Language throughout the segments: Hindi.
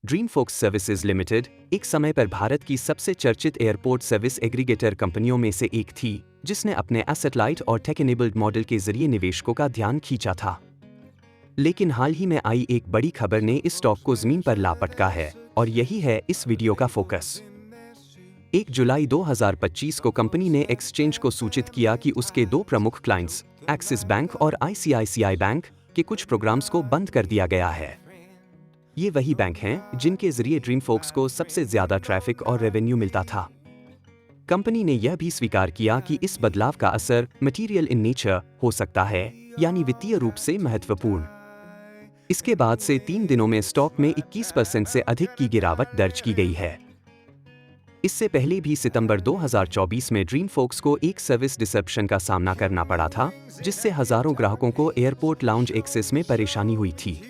ड्रीमफोक्स सर्विसेज लिमिटेड एक समय पर भारत की सबसे चर्चित एयरपोर्ट सर्विस एग्रीगेटर कंपनियों में से एक थी, जिसने अपने एसेट लाइट और टेक एनेबल्ड मॉडल के जरिए निवेशकों का ध्यान खींचा था। लेकिन हाल ही में आई एक बड़ी खबर ने इस स्टॉक को जमीन पर ला पटका है, और यही है इस वीडियो का फोकस। 1 जुलाई 2025 को कंपनी ने एक्सचेंज को सूचित किया कि उसके दो प्रमुख क्लाइंट्स, एक्सिस बैंक और ICICI बैंक के कुछ प्रोग्राम्स को बंद कर दिया गया है। ये वही बैंक हैं जिनके जरिए ड्रीमफोक्स को सबसे ज्यादा ट्रैफिक और रेवेन्यू मिलता था। कंपनी ने यह भी स्वीकार किया कि इस बदलाव का असर मटीरियल इन नेचर हो सकता है, यानी वित्तीय रूप से महत्वपूर्ण। इसके बाद से 3 दिनों में स्टॉक में 21% से अधिक की गिरावट दर्ज की गई है। इससे पहले भी सितंबर 2024 में ड्रीमफोक्स को एक सर्विस डिसरप्शन का सामना करना पड़ा था, जिससे हजारों ग्राहकों को एयरपोर्ट लाउंज एक्सेस में परेशानी हुई थी।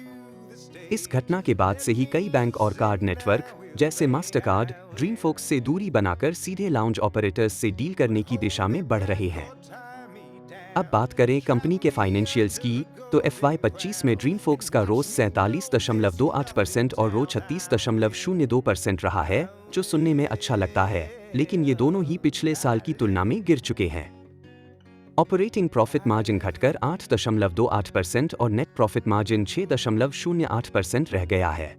इस घटना के बाद से ही कई बैंक और कार्ड नेटवर्क जैसे मास्टरकार्ड ड्रीमफोक्स से दूरी बनाकर सीधे लाउंज ऑपरेटर्स से डील करने की दिशा में बढ़ रहे हैं। अब बात करें कंपनी के फाइनेंशियल्स की, तो FY25 में ड्रीमफोक्स का रोज 47.28% और रो 36.02% रहा है, जो सुनने में अच्छा लगता है, लेकिन ये दोनों ही पिछले साल की तुलना में गिर चुके हैं। ऑपरेटिंग प्रॉफिट मार्जिन घटकर 8.28% और नेट प्रॉफिट मार्जिन 6.08% रह गया है।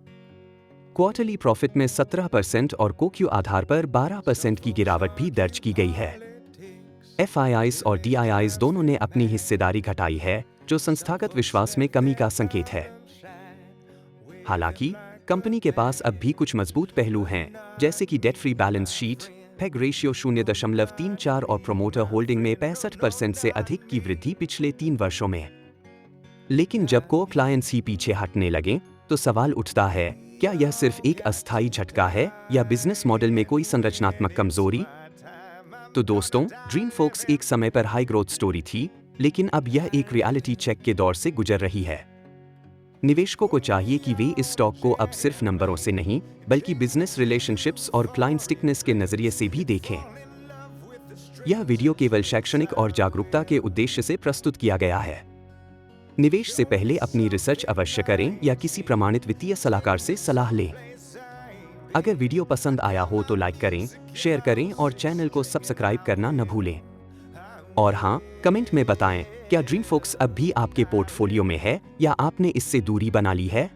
क्वार्टरली प्रॉफिट में 17% और क्यू आधार पर 12% की गिरावट भी दर्ज की गई है। FIIs और DIIs दोनों ने अपनी हिस्सेदारी घटाई है, जो संस्थागत विश्वास में कमी का संकेत है। हालांकि कंपनी के पास अब भी कुछ मजबूत पहलू हैं, जैसे कि debt free balance sheet, peg ratio 0.34 और प्रोमोटर होल्डिंग में 65% से अधिक की वृद्धि पिछले 3 वर्षों में। लेकिन जब कोर क्लाइंट्स ही पीछे हटने लगे, तो सवाल उठता है, क्या यह सिर्फ एक अस्थायी झटका है या बिजनेस मॉडल में कोई संरचनात्मक कमजोरी? तो दोस्तों, ड्रीमफोक्स एक समय पर हाई ग्रोथ स्टोरी थी, लेकिन अब यह एक रियलिटी चेक के दौर से गुजर रही है। निवेशकों को चाहिए कि वे इस स्टॉक को अब सिर्फ नंबरों से नहीं, बल्कि बिजनेस रिलेशनशिप्स और क्लाइंट स्टिकनेस के नजरिए से भी देखें। यह वीडियो केवल शैक्षणिक और जागरूकता के उद्देश्य से प्रस्तुत किया गया है। निवेश से पहले अपनी रिसर्च अवश्य करें या किसी प्रमाणित वित्तीय सलाहकार से सलाह लें। अगर वीडियो पसंद आया हो तो लाइक करें, शेयर करें और चैनल को सब्सक्राइब करना न भूलें। और हाँ, कमेंट में बताएं, क्या ड्रीमफोक्स अब भी आपके पोर्टफोलियो में है या आपने इससे दूरी बना ली है?